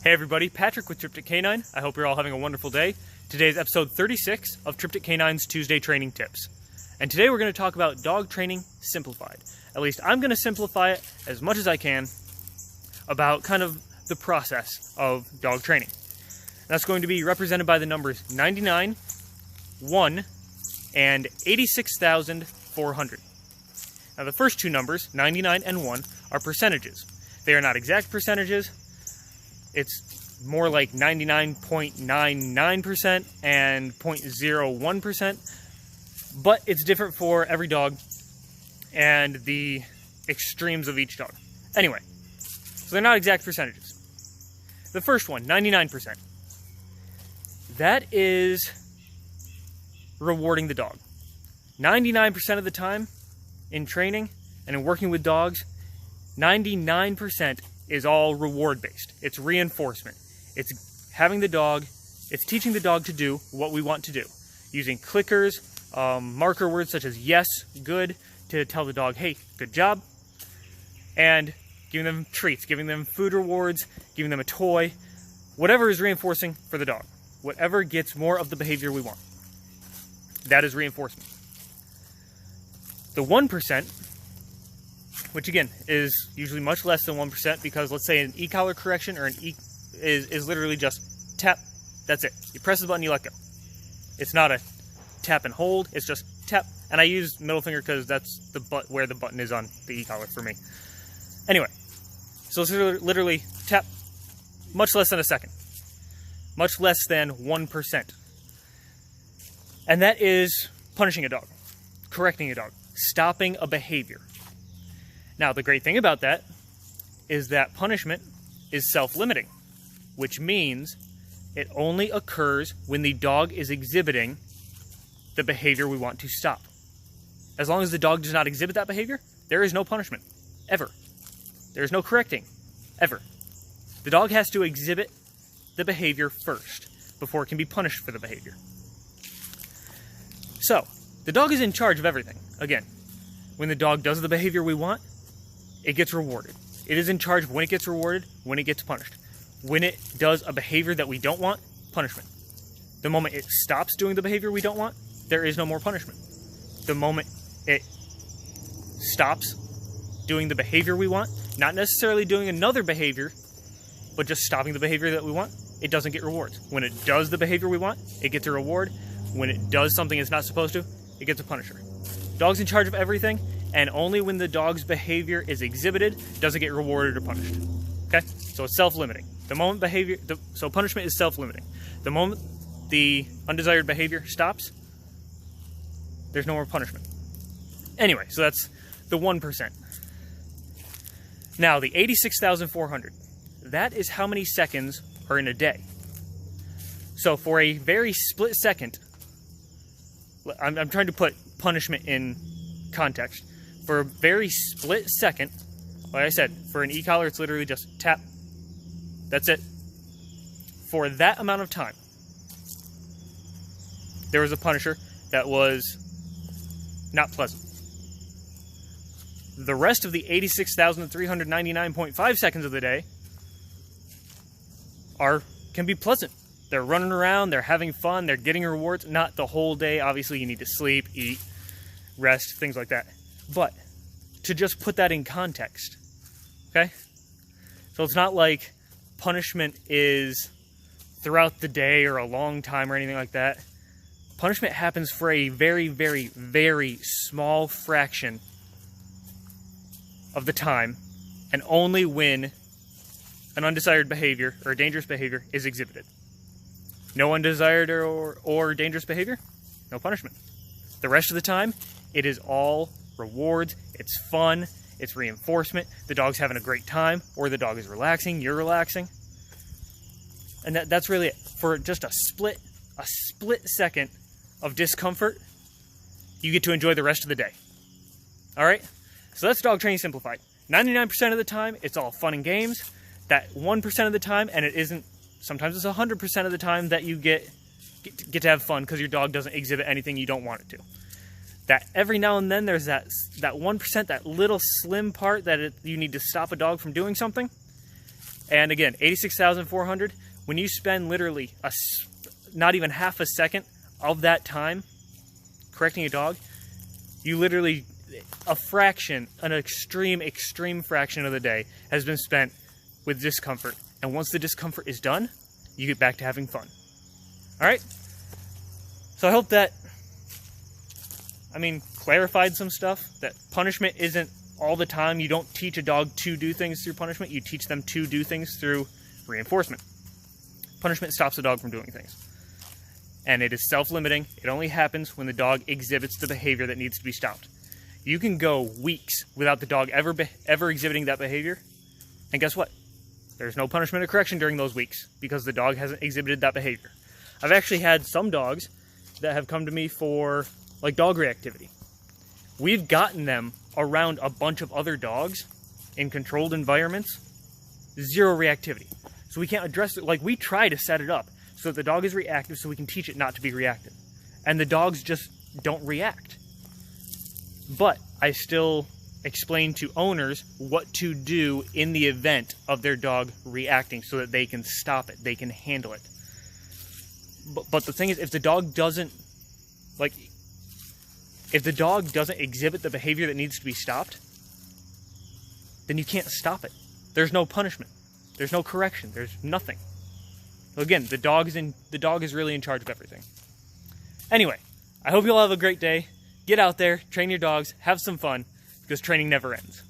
Hey everybody, Patrick with Triptych Canine. I hope you're all having a wonderful day. Today is episode 36 of Triptych Canine's Tuesday Training Tips. And today we're going to talk about dog training simplified. At least I'm going to simplify it as much as I can about kind of the process of dog training. That's going to be represented by the numbers 99, 1, and 86,400. Now the first two numbers, 99 and 1, are percentages. They are not exact percentages. It's more like 99.99% and 0.01%, but it's different for every dog and the extremes of each dog. Anyway, so they're not exact percentages. The first one, 99%. That is rewarding the dog. 99% of the time in training and in working with dogs, 99% is all reward-based. It's reinforcement. It's having the dog, it's teaching the dog to do what we want to do. Using clickers, marker words such as yes, good, to tell the dog, hey, good job. And giving them treats, giving them food rewards, giving them a toy, whatever is reinforcing for the dog. Whatever gets more of the behavior we want. That is reinforcement. The 1%, which again is usually much less than 1%, because let's say an e-collar correction or an is literally just tap, that's it. You press the button, you let go. It's not a tap and hold, it's just tap. And I use middle finger because that's the where the button is on the e-collar for me. Anyway, so it's literally tap, much less than a second. Much less than 1%. And that is punishing a dog, correcting a dog, stopping a behavior. Now, the great thing about that is that punishment is self-limiting, which means it only occurs when the dog is exhibiting the behavior we want to stop. As long as the dog does not exhibit that behavior, there is no punishment, ever. There is no correcting, ever. The dog has to exhibit the behavior first before it can be punished for the behavior. So, the dog is in charge of everything. Again, when the dog does the behavior we want, it gets rewarded. It is in charge of when it gets rewarded, when it gets punished. When it does a behavior that we don't want, punishment. The moment it stops doing the behavior we don't want, there is no more punishment. The moment it stops doing the behavior we want, not necessarily doing another behavior, but just stopping the behavior that we want, it doesn't get rewards. When it does the behavior we want, it gets a reward. When it does something it's not supposed to, it gets a punisher. Dog's in charge of everything, and only when the dog's behavior is exhibited does it get rewarded or punished. Okay? So it's self-limiting. The moment so punishment is self-limiting. The moment the undesired behavior stops, there's no more punishment. Anyway, so that's the 1%. Now, the 86,400. That is how many seconds are in a day. So for a very split second, I'm trying to put punishment in context. For a very split second, like I said, for an e-collar, it's literally just tap. That's it. For that amount of time, there was a punisher that was not pleasant. The rest of the 86,399.5 seconds of the day can be pleasant. They're running around, they're having fun, they're getting rewards. Not the whole day. Obviously, you need to sleep, eat, rest, things like that. But to just put that in context, okay? So it's not like punishment is throughout the day or a long time or anything like that. Punishment happens for a very, very, very small fraction of the time, and only when an undesired behavior or a dangerous behavior is exhibited. No undesired or dangerous behavior, no punishment. The rest of the time, it is all rewards, it's fun, it's reinforcement, the dog's having a great time, or the dog is relaxing, you're relaxing. And that's really it. For just a split second of discomfort, you get to enjoy the rest of the day. Alright? So that's dog training simplified. 99% of the time, it's all fun and games. That 1% of the time, and it isn't, sometimes it's 100% of the time that you get to have fun because your dog doesn't exhibit anything you don't want it to. That every now and then there's that 1%, that little slim part that you need to stop a dog from doing something. And again, 86,400, when you spend literally not even half a second of that time correcting a dog, you literally, an extreme fraction of the day has been spent with discomfort. And once the discomfort is done, you get back to having fun. All right? So I hope that, clarified some stuff, that punishment isn't all the time. You don't teach a dog to do things through punishment. You teach them to do things through reinforcement. Punishment stops the dog from doing things. And it is self-limiting. It only happens when the dog exhibits the behavior that needs to be stopped. You can go weeks without the dog ever exhibiting that behavior. And guess what? There's no punishment or correction during those weeks because the dog hasn't exhibited that behavior. I've actually had some dogs that have come to me for like dog reactivity. We've gotten them around a bunch of other dogs in controlled environments, zero reactivity. So we can't address it. Like, we try to set it up so that the dog is reactive so we can teach it not to be reactive. And the dogs just don't react. But I still explain to owners what to do in the event of their dog reacting so that they can stop it, they can handle it. But the thing is, if the dog doesn't exhibit the behavior that needs to be stopped, then you can't stop it. There's no punishment. There's no correction. There's nothing. So again, the dog is really in charge of everything. Anyway, I hope you all have a great day. Get out there, train your dogs, have some fun, because training never ends.